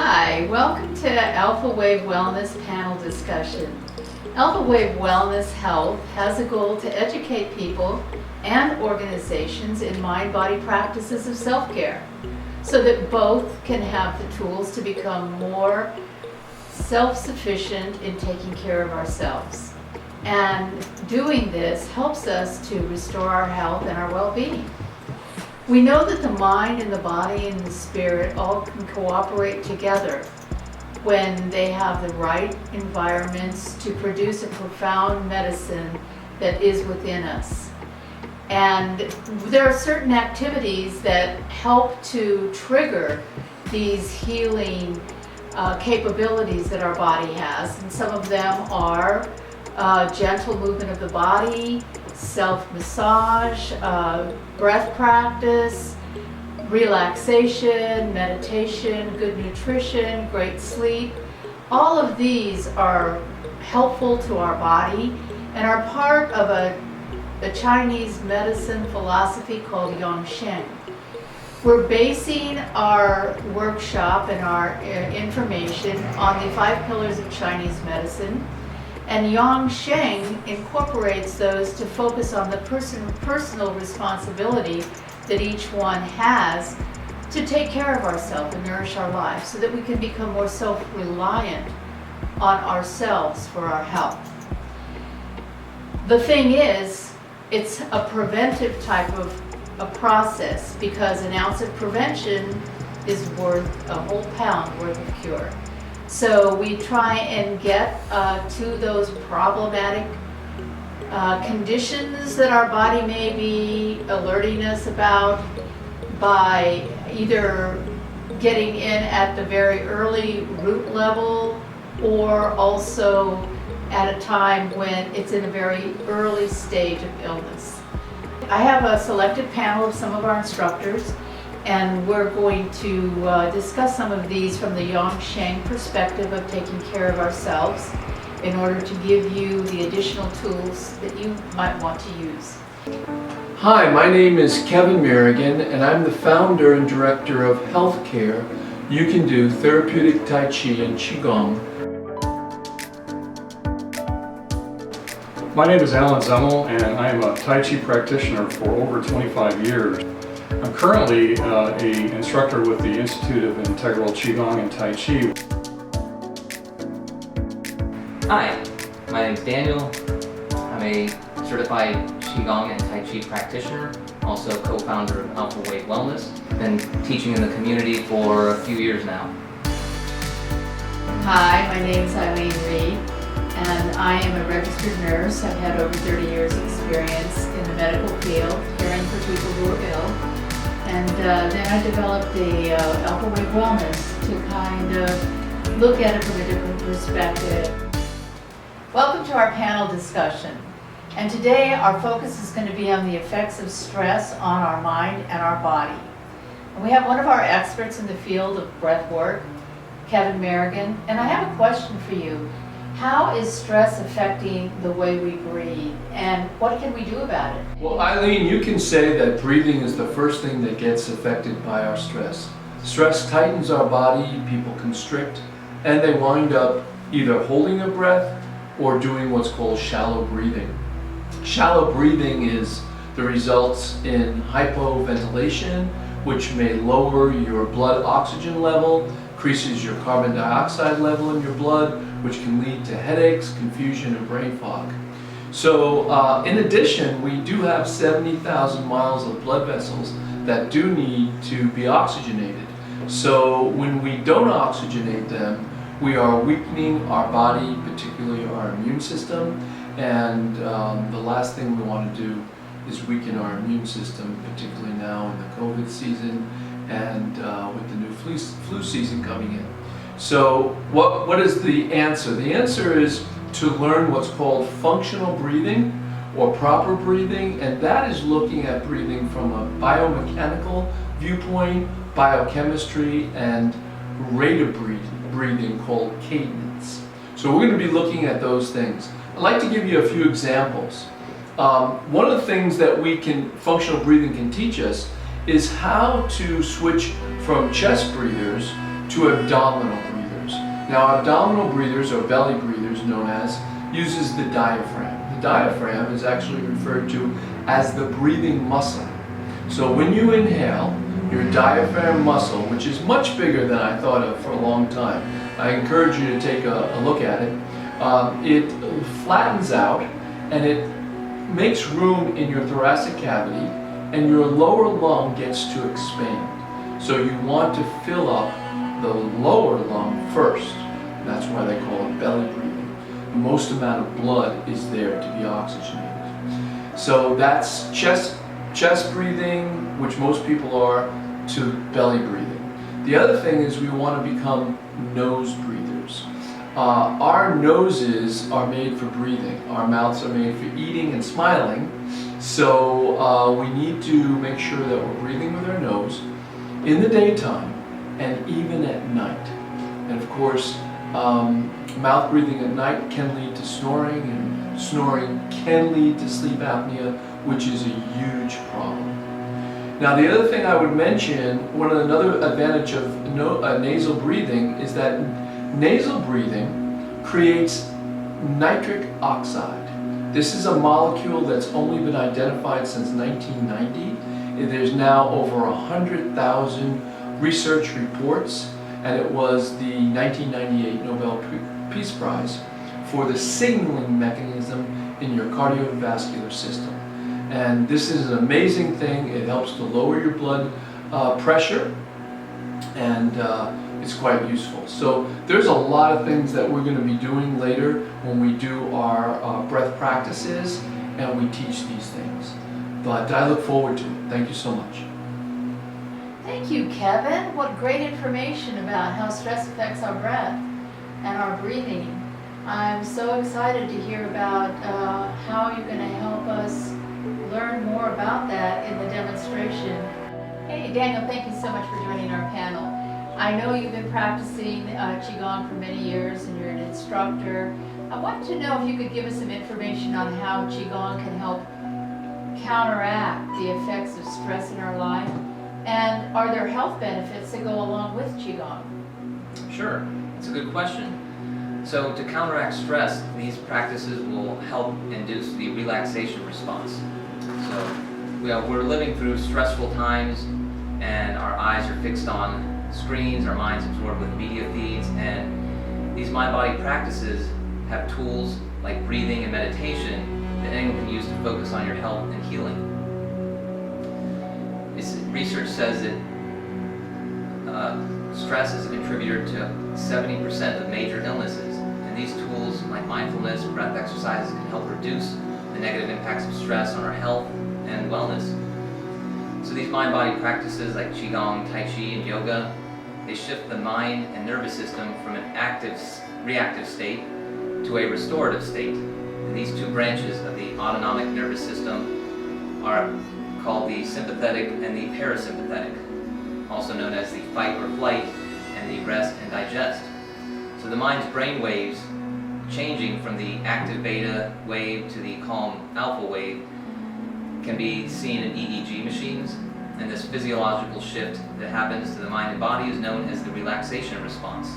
Hi, welcome to Alpha Wave Wellness panel discussion. Alpha Wave Wellness Health has a goal to educate people and organizations in mind-body practices of self-care so that both can have the tools to become more self-sufficient in taking care of ourselves. And doing this helps us to restore our health and our well-being. We know that the mind and the body and the spirit all can cooperate together when they have the right environments to produce a profound medicine that is within us. And there are certain activities that help to trigger these healing capabilities that our body has. And some of them are gentle movement of the body, self-massage, breath practice, relaxation, meditation, good nutrition, great sleep. All of these are helpful to our body and are part of a Chinese medicine philosophy called Yang Sheng. We're basing our workshop and our information on the 5 pillars of Chinese medicine. And Yang Sheng incorporates those to focus on the personal responsibility that each one has to take care of ourselves and nourish our lives so that we can become more self-reliant on ourselves for our health. The thing is, it's a preventive type of a process because an ounce of prevention is worth a whole pound worth of cure. So we try and get to those problematic conditions that our body may be alerting us about by either getting in at the very early root level or also at a time when it's in a very early stage of illness. I have a selected panel of some of our instructors, and we're going to discuss some of these from the Yang Sheng perspective of taking care of ourselves in order to give you the additional tools that you might want to use. Hi, my name is Kevin Merrigan, and I'm the founder and director of Healthcare You Can Do Therapeutic Tai Chi and Qigong. My name is Alan Zemmel, and I am a Tai Chi practitioner for over 25 years. I'm currently an instructor with the Institute of Integral Qigong and Tai Chi. Hi, my name is Daniel. I'm a certified Qigong and Tai Chi practitioner, also co-founder of Alpha Wave Wellness. Been teaching in the community for a few years now. Hi, my name is Eileen Reed, and I am a registered nurse. I've had over 30 years experience in the medical field, caring for people who are ill. And then I developed the Alpha Wave Wellness to kind of look at it from a different perspective. Welcome to our panel discussion. And today our focus is going to be on the effects of stress on our mind and our body. And we have one of our experts in the field of breath work, Kevin Merrigan. And I have a question for you. How is stress affecting the way we breathe, and what can we do about it? Well, Eileen, you can say that breathing is the first thing that gets affected by our stress. Stress tightens our body, people constrict, and they wind up either holding their breath or doing what's called shallow breathing. Shallow breathing is the results in hypoventilation, which may lower your blood oxygen level, increases your carbon dioxide level in your blood, which can lead to headaches, confusion, and brain fog. So in addition, we do have 70,000 miles of blood vessels that do need to be oxygenated. So when we don't oxygenate them, we are weakening our body, particularly our immune system, and the last thing we want to do is weaken our immune system, particularly now in the COVID season and with the new flu season coming in. So what is the answer? The answer is to learn what's called functional breathing or proper breathing, and that is looking at breathing from a biomechanical viewpoint, biochemistry, and rate of breathing called cadence. So we're going to be looking at those things. I'd like to give you a few examples. One of the things that functional breathing can teach us is how to switch from chest breathers to abdominal breathers. Now, abdominal breathers, or belly breathers known as, uses the diaphragm. The diaphragm is actually referred to as the breathing muscle. So when you inhale, your diaphragm muscle, which is much bigger than I thought of for a long time, I encourage you to take a look at it. It flattens out and it makes room in your thoracic cavity, and your lower lung gets to expand. So you want to fill up the lower lung first. That's why they call it belly breathing. The most amount of blood is there to be oxygenated. So that's chest breathing, which most people are, to belly breathing. The other thing is we want to become nose breathers. Our noses are made for breathing. Our mouths are made for eating and smiling. So we need to make sure that we're breathing with our nose in the daytime and even at night. And of course, mouth breathing at night can lead to snoring, and snoring can lead to sleep apnea, which is a huge problem. Now, the other thing I would mention, another advantage of nasal breathing is that nasal breathing creates nitric oxide. This is a molecule that's only been identified since 1990. There's now over 100,000 research reports, and it was the 1998 Nobel Peace Prize for the signaling mechanism in your cardiovascular system. And this is an amazing thing. It helps to lower your blood pressure, and it's quite useful. So there's a lot of things that we're going to be doing later when we do our breath practices and we teach these things. But I look forward to it. Thank you so much. Thank you, Kevin. What great information about how stress affects our breath and our breathing. I'm so excited to hear about how you're going to help us learn more about that in the demonstration. Hey, Daniel, thank you so much for joining our panel. I know you've been practicing Qigong for many years and you're an instructor. I wanted to know if you could give us some information on how Qigong can help counteract the effects of stress in our life, and are there health benefits that go along with Qigong? Sure, that's a good question. So to counteract stress, these practices will help induce the relaxation response. So we're living through stressful times, and our eyes are fixed on screens, our minds absorbed with media feeds, and these mind-body practices have tools like breathing and meditation that anyone can use to focus on your health and healing. Research says that stress is a contributor to 70% of major illnesses, and these tools like mindfulness, breath exercises can help reduce the negative impacts of stress on our health and wellness. So these mind-body practices like Qigong, Tai Chi, and yoga, they shift the mind and nervous system from an reactive state to a restorative state. And these two branches of the autonomic nervous system are called the sympathetic and the parasympathetic, also known as the fight or flight and the rest and digest. So the mind's brain waves changing from the active beta wave to the calm alpha wave can be seen in EEG machines, and this physiological shift that happens to the mind and body is known as the relaxation response.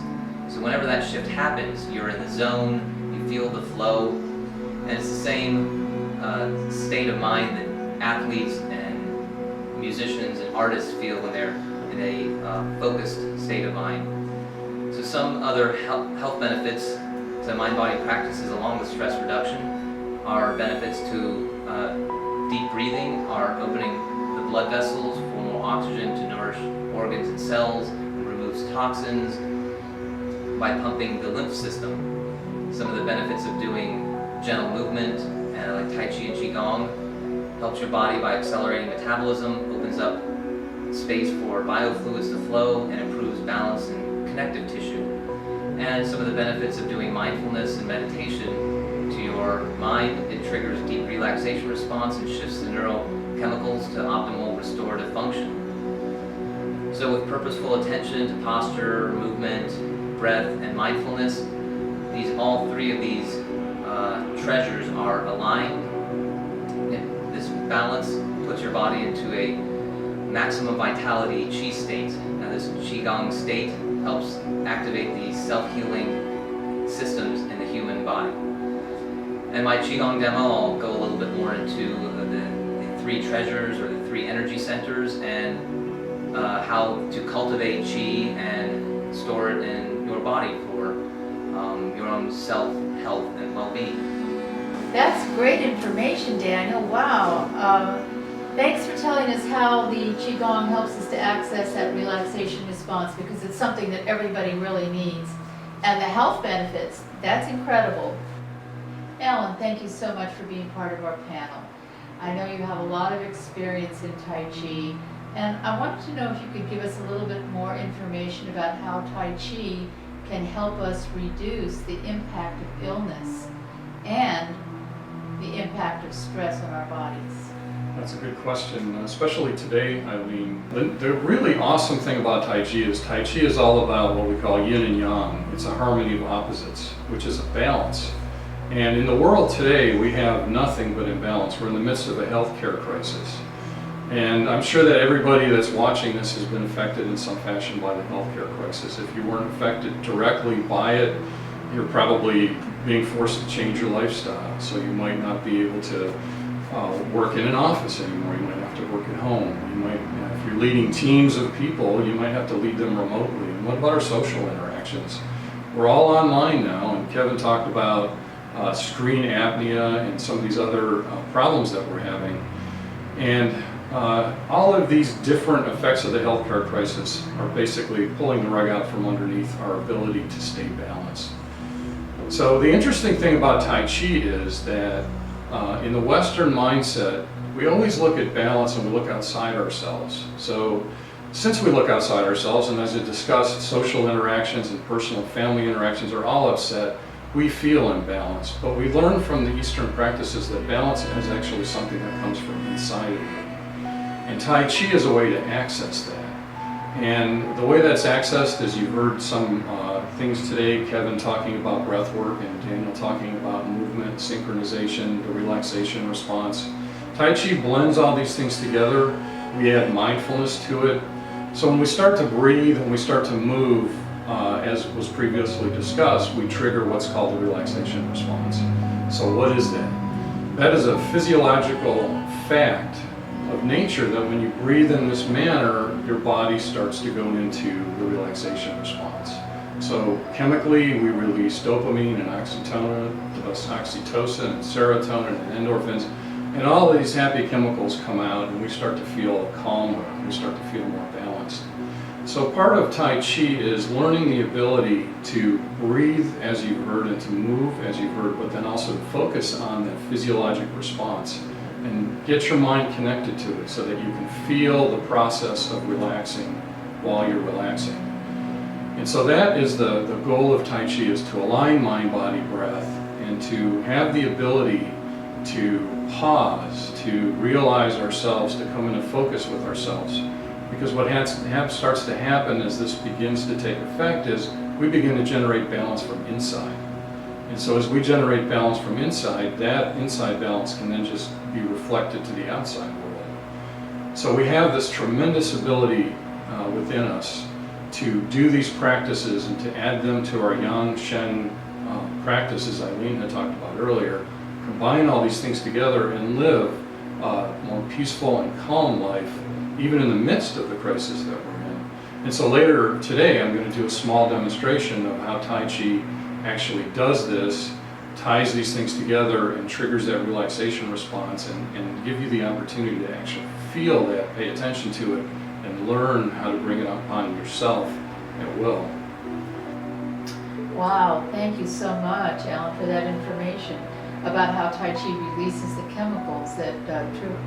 So whenever that shift happens, you're in the zone, you feel the flow, and it's the same state of mind that athletes and musicians and artists feel when they're in a focused state of mind. So some other health benefits to mind-body practices along with stress reduction are benefits to deep breathing, are opening the blood vessels for more oxygen to nourish organs and cells, and removes toxins by pumping the lymph system. Some of the benefits of doing gentle movement, like Tai Chi and Qigong, helps your body by accelerating metabolism, opens up space for biofluids to flow, and improves balance and connective tissue. And some of the benefits of doing mindfulness and meditation to your mind, it triggers deep relaxation response and shifts the neurochemicals to optimal restorative function. So with purposeful attention to posture, movement, breath, and mindfulness, all three of these treasures are aligned. And this balance puts your body into a maximum vitality Qi state. Now this Qigong state helps activate the self-healing systems in the human body. In my Qigong demo, I'll go a little bit more into the three treasures or the three energy centers and how to cultivate Qi and store it in your body for your own self-health and well-being. That's great information, Daniel. Wow. Thanks for telling us how the Qigong helps us to access that relaxation response, because it's something that everybody really needs. And the health benefits, that's incredible. Alan, thank you so much for being part of our panel. I know you have a lot of experience in Tai Chi, and I wanted to know if you could give us a little bit more information about how Tai Chi can help us reduce the impact of illness and the impact of stress on our bodies. That's a good question, especially today, Eileen. The really awesome thing about Tai Chi is all about what we call yin and yang. It's a harmony of opposites, which is a balance. And in the world today, we have nothing but imbalance. We're in the midst of a healthcare crisis. And I'm sure that everybody that's watching this has been affected in some fashion by the healthcare crisis. If you weren't affected directly by it, you're probably being forced to change your lifestyle. So you might not be able to work in an office anymore. You might have to work at home. You might, if you're leading teams of people, you might have to lead them remotely. And what about our social interactions? We're all online now, and Kevin talked about screen apnea and some of these other problems that we're having. And all of these different effects of the healthcare crisis are basically pulling the rug out from underneath our ability to stay balanced. So the interesting thing about Tai Chi is that in the Western mindset, we always look at balance and we look outside ourselves. So since we look outside ourselves, and as I discussed, social interactions and personal family interactions are all upset, we feel imbalanced. But we learn from the Eastern practices that balance is actually something that comes from inside of you. And Tai Chi is a way to access that. And the way that's accessed is you've heard some things today, Kevin talking about breath work and Daniel talking about movement, synchronization, the relaxation response. Tai Chi blends all these things together. We add mindfulness to it. So when we start to breathe and we start to move, as was previously discussed, we trigger what's called the relaxation response. So what is that? That is a physiological fact of nature that when you breathe in this manner, your body starts to go into the relaxation response. So chemically, we release dopamine and oxytocin and serotonin and endorphins, and all of these happy chemicals come out and we start to feel calmer, we start to feel more balanced. So part of Tai Chi is learning the ability to breathe as you've heard and to move as you've heard, but then also to focus on that physiologic response and get your mind connected to it so that you can feel the process of relaxing while you're relaxing. And so that is the goal of Tai Chi, is to align mind, body, breath, and to have the ability to pause, to realize ourselves, to come into focus with ourselves. Because what starts to happen as this begins to take effect is we begin to generate balance from inside. And so as we generate balance from inside, that inside balance can then just be reflected to the outside world. So we have this tremendous ability within us to do these practices and to add them to our Yang Sheng practices Eileen had talked about earlier, combine all these things together and live a more peaceful and calm life, even in the midst of the crisis that we're in. And so later today, I'm going to do a small demonstration of how Tai Chi actually does this, ties these things together and triggers that relaxation response, and give you the opportunity to actually feel that, pay attention to it, and learn how to bring it upon yourself at will. Wow, thank you so much, Alan, for that information about how Tai Chi releases the chemicals that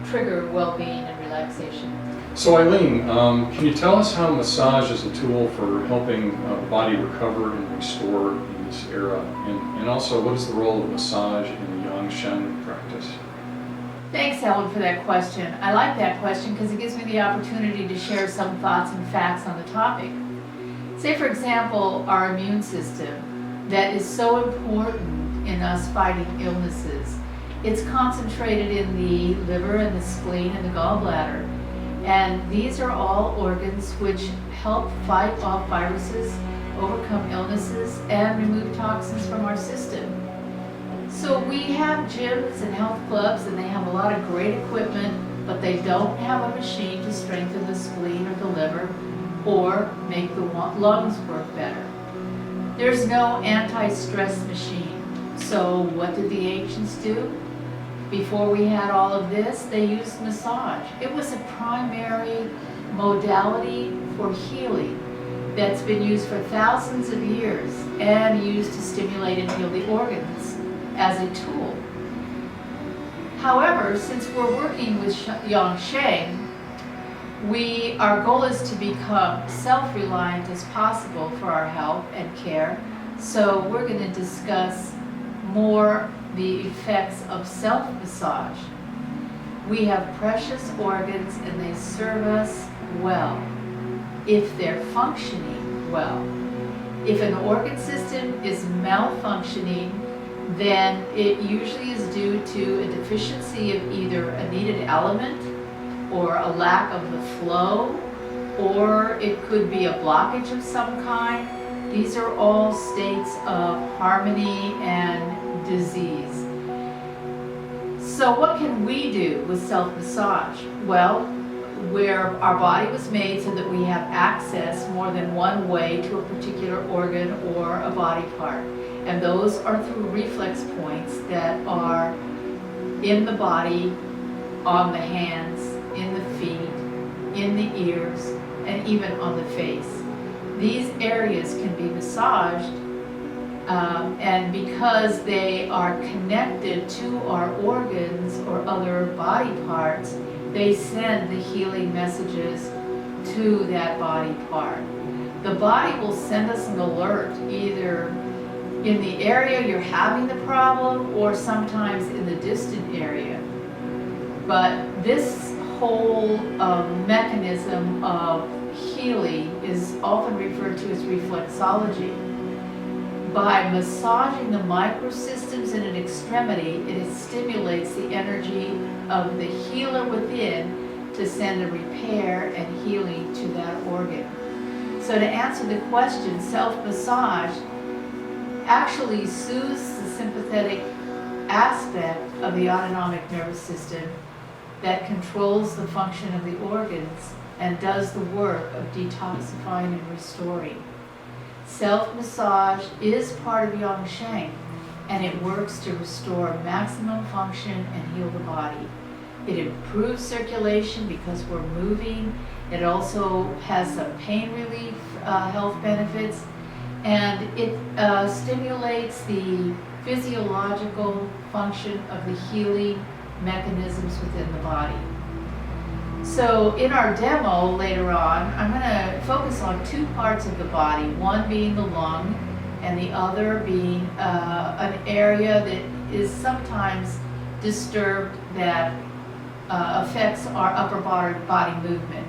trigger well-being and relaxation. So Eileen, can you tell us how massage is a tool for helping the body recover and restore in this era? And also, what is the role of massage in the Yang Sheng practice? Thanks, Alan, for that question. I like that question because it gives me the opportunity to share some thoughts and facts on the topic. Say, for example, our immune system that is so important in us fighting illnesses. It's concentrated in the liver and the spleen and the gallbladder. And these are all organs which help fight off viruses, overcome illnesses, and remove toxins from our system. So we have gyms and health clubs, and they have a lot of great equipment, but they don't have a machine to strengthen the spleen or the liver or make the lungs work better. There's no anti-stress machine. So what did the ancients do? Before we had all of this, they used massage. It was a primary modality for healing that's been used for thousands of years and used to stimulate and heal the organs as a tool. However, since we're working with Yang Sheng, our goal is to become self-reliant as possible for our health and care. So we're going to discuss more the effects of self-massage. We have precious organs and they serve us well if they're functioning well. If an organ system is malfunctioning, then it usually is due to a deficiency of either a needed element or a lack of the flow, or it could be a blockage of some kind. These are all states of harmony and disease. So what can we do with self-massage? Well, where our body was made so that we have access more than one way to a particular organ or a body part. And those are through reflex points that are in the body, on the hands, in the feet, in the ears, and even on the face. These areas can be massaged, and because they are connected to our organs or other body parts, they send the healing messages to that body part. The body will send us an alert, either in the area you're having the problem or sometimes in the distant area. But this whole mechanism of healing is often referred to as reflexology. By massaging the microsystems in an extremity, it stimulates the energy of the healer within to send a repair and healing to that organ. So to answer the question, self-massage actually soothes the sympathetic aspect of the autonomic nervous system that controls the function of the organs and does the work of detoxifying and restoring. Self-massage is part of Yang Sheng, and it works to restore maximum function and heal the body. It improves circulation because we're moving. It also has some pain relief health benefits, and it stimulates the physiological function of the healing mechanisms within the body. So in our demo later on, I'm going to focus on two parts of the body, one being the lung and the other being an area that is sometimes disturbed that affects our upper body movement.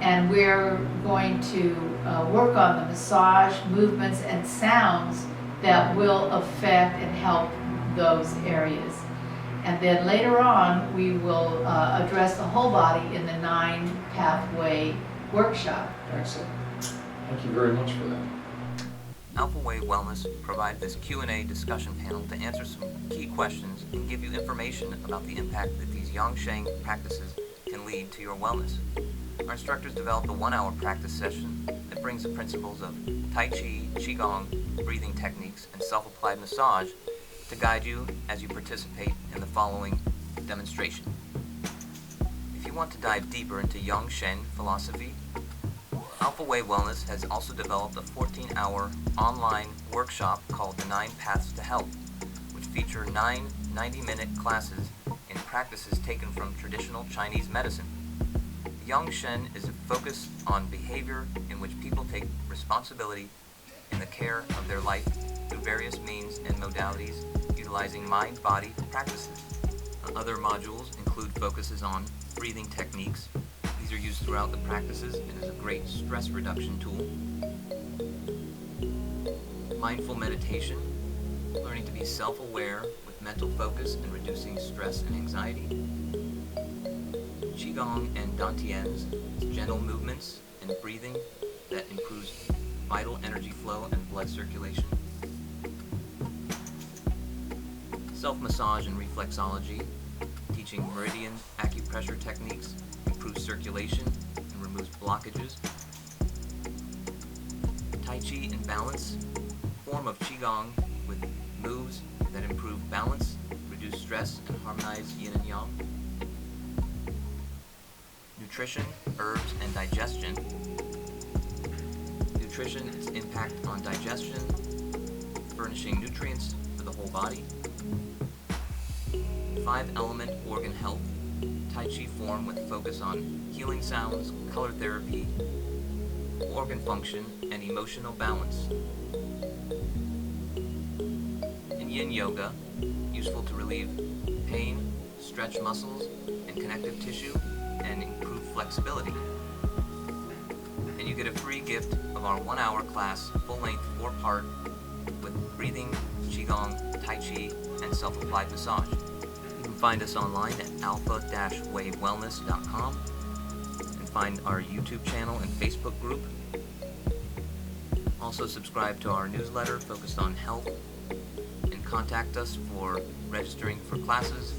And we're going to work on the massage, movements, and sounds that will affect and help those areas. And then later on, we will address the whole body in the 9-pathway workshop. Excellent. Thank you very much for that. Alpha Way Wellness provides this Q&A discussion panel to answer some key questions and give you information about the impact that these Yang Sheng practices can lead to your wellness. Our instructors developed a 1-hour practice session that brings the principles of Tai Chi, Qigong, breathing techniques, and self-applied massage to guide you as you participate in the following demonstration. If you want to dive deeper into Yang Sheng philosophy, Alpha Way Wellness has also developed a 14-hour online workshop called The 9 Paths to Health, which feature 9 90-minute classes in practices taken from traditional Chinese medicine. Yang Sheng is focused on behavior in which people take responsibility in the care of their life through various means and modalities utilizing mind-body practices. Other modules include focuses on breathing techniques. These are used throughout the practices and is a great stress reduction tool. Mindful meditation, learning to be self-aware with mental focus and reducing stress and anxiety. Qigong and Dantian's gentle movements and breathing that improves vital energy flow and blood circulation. Self-massage and reflexology, teaching meridian acupressure techniques, improves circulation and removes blockages. Tai Chi and balance, form of Qigong with moves that improve balance, reduce stress, and harmonize yin and yang. Nutrition, herbs, and digestion. Nutrition, its impact on digestion, furnishing nutrients for the whole body. 5-element organ health, Tai Chi form with focus on healing sounds, color therapy, organ function, and emotional balance. And Yin Yoga, useful to relieve pain, stretch muscles and connective tissue, and improve flexibility. And you get a free gift of our 1-hour class, full-length 4-part, with breathing, Qigong, Tai Chi, and self-applied massage. You can find us online at alpha-wavewellness.com and find our YouTube channel and Facebook group. Also subscribe to our newsletter focused on health, and contact us for registering for classes